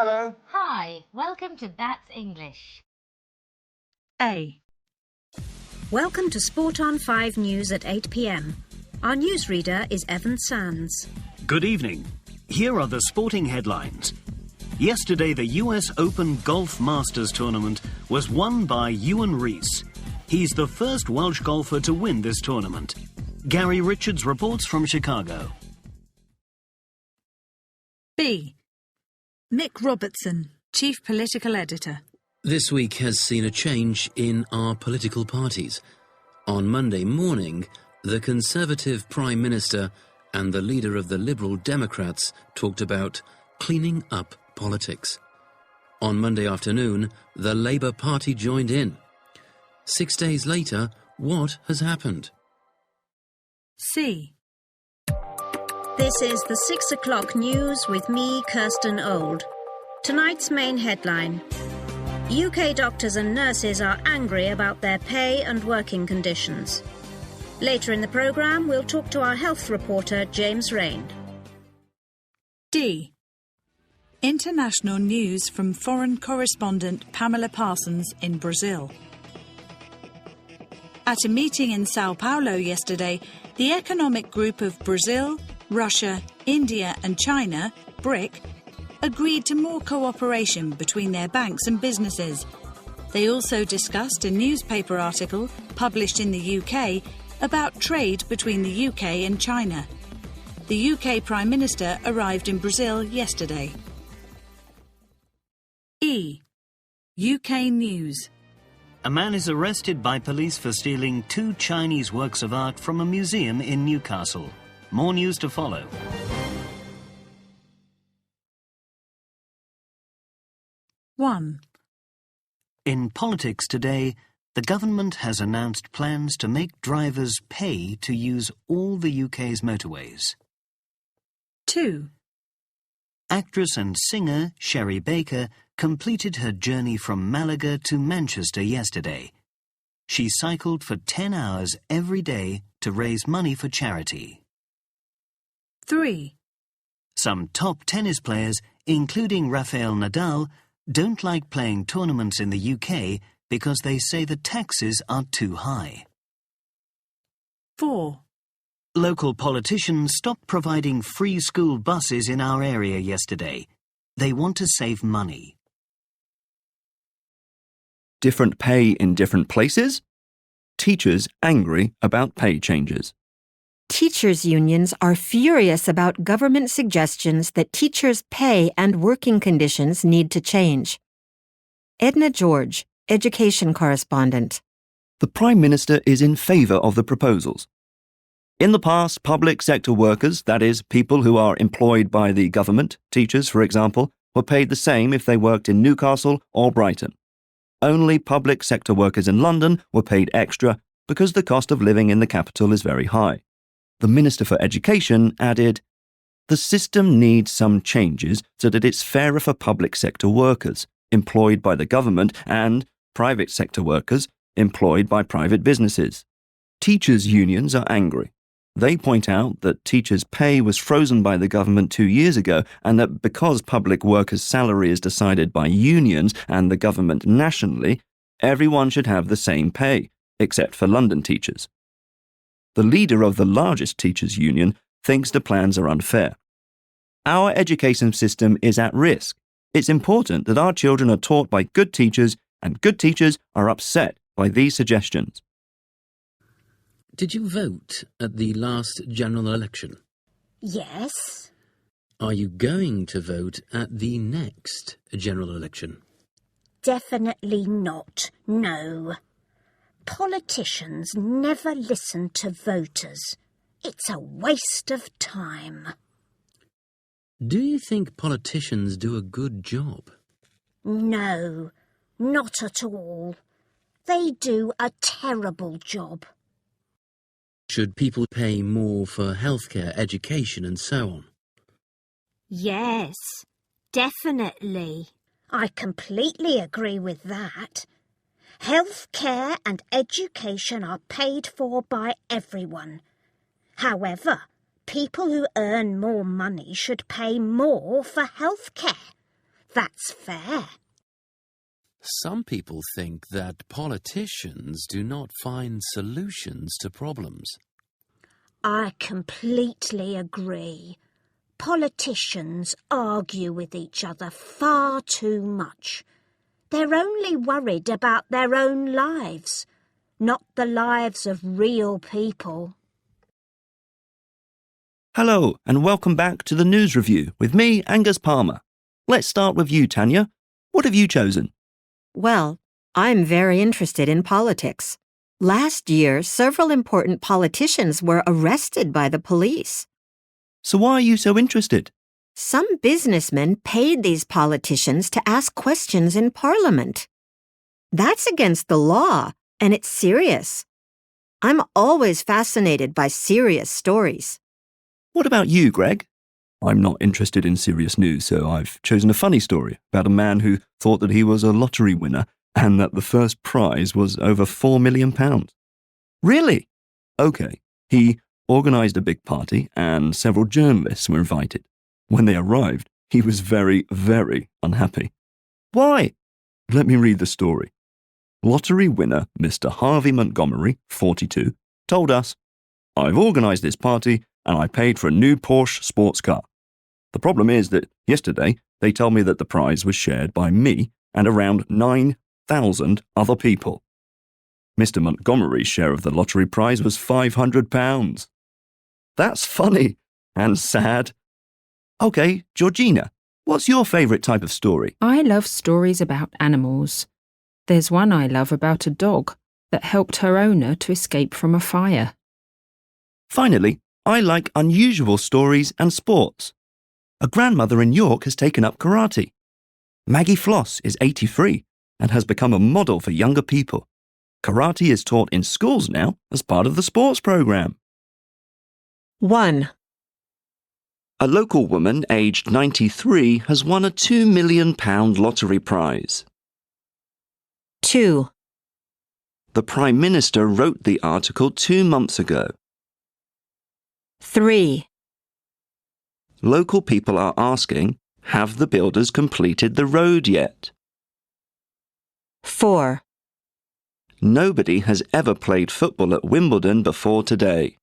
Hello. Hi, welcome to That's English. A. Welcome to Sport on 5 News at 8 p.m. Our newsreader is Evan Sands. Good evening. Here are the sporting headlines. Yesterday, the US Open Golf Masters Tournament was won by Ewan Rees. He's the first Welsh golfer to win this tournament. Gary Richards reports from Chicago. B. Mick Robertson, Chief Political Editor. This week has seen a change in our political parties. On Monday morning, the Conservative Prime Minister and the leader of the Liberal Democrats talked about cleaning up politics. On Monday afternoon, the Labour Party joined in. 6 days later, what has happened? C. This is the 6 o'clock news with me, Kirsten Old. Tonight's main headline. UK doctors and nurses are angry about their pay and working conditions. Later in the programme, we'll talk to our health reporter, James Rain. D. International news from foreign correspondent Pamela Parsons in Brazil. At a meeting in Sao Paulo yesterday, the Economic Group of Brazil, Russia, India and China, BRIC, agreed to more cooperation between their banks and businesses. They also discussed a newspaper article published in the UK about trade between the UK and China. The UK Prime Minister arrived in Brazil yesterday. E. UK News. A man is arrested by police for stealing 2 Chinese works of art from a museum in Newcastle. More news to follow. One. In politics today, the government has announced plans to make drivers pay to use all the UK's motorways. 2. Actress and singer Sherry Baker completed her journey from Malaga to Manchester yesterday. She cycled for 10 hours every day to raise money for charity. 3. Some top tennis players, including Rafael Nadal, don't like playing tournaments in the UK because they say the taxes are too high. 4. Local politicians stopped providing free school buses in our area yesterday. They want to save money. Different pay in different places? Teachers angry about pay changes. Teachers' unions are furious about government suggestions that teachers' pay and working conditions need to change. Edna George, education correspondent. The Prime Minister is in favour of the proposals. In the past, public sector workers, that is, people who are employed by the government, teachers for example, were paid the same if they worked in Newcastle or Brighton. Only public sector workers in London were paid extra because the cost of living in the capital is very high. The Minister for Education added, "The system needs some changes so that it's fairer for public sector workers employed by the government and private sector workers employed by private businesses." Teachers' unions are angry. They point out that teachers' pay was frozen by the government 2 years ago and that because public workers' salary is decided by unions and the government nationally, everyone should have the same pay, except for London teachers. The leader of the largest teachers' union thinks the plans are unfair. Our education system is at risk. It's important that our children are taught by good teachers, and good teachers are upset by these suggestions. Did you vote at the last general election? Yes. Are you going to vote at the next general election? Definitely not, no. Politicians never listen to voters. It's a waste of time. Do you think politicians do a good job? No, not at all. They do a terrible job. Should people pay more for healthcare, education and so on? Yes, definitely. I completely agree with that. Healthcare and education are paid for by everyone. However, people who earn more money should pay more for healthcare. That's fair. Some people think that politicians do not find solutions to problems. I completely agree. Politicians argue with each other far too much. They're only worried about their own lives, not the lives of real people. Hello, and welcome back to the News Review with me, Angus Palmer. Let's start with you, Tanya. What have you chosen? Well, I'm very interested in politics. Last year, several important politicians were arrested by the police. So why are you so interested? Some businessmen paid these politicians to ask questions in Parliament. That's against the law, and it's serious. I'm always fascinated by serious stories. What about you, Greg? I'm not interested in serious news, so I've chosen a funny story about a man who thought that he was a lottery winner and that the first prize was over £4 million. Really? OK. He organised a big party and several journalists were invited. When they arrived, he was very, very unhappy. Why? Let me read the story. Lottery winner Mr. Harvey Montgomery, 42, told us, "I've organised this party and I paid for a new Porsche sports car. The problem is that yesterday they told me that the prize was shared by me and around 9,000 other people. Mr. Montgomery's share of the lottery prize was £500. That's funny and sad. OK, Georgina, what's your favourite type of story? I love stories about animals. There's one I love about a dog that helped her owner to escape from a fire. Finally, I like unusual stories and sports. A grandmother in York has taken up karate. Maggie Floss is 83 and has become a model for younger people. Karate is taught in schools now as part of the sports programme. 1. A local woman aged 93 has won a £2 million lottery prize. 2. The Prime Minister wrote the article 2 months ago. 3. Local people are asking, have the builders completed the road yet? 4. Nobody has ever played football at Wimbledon before today.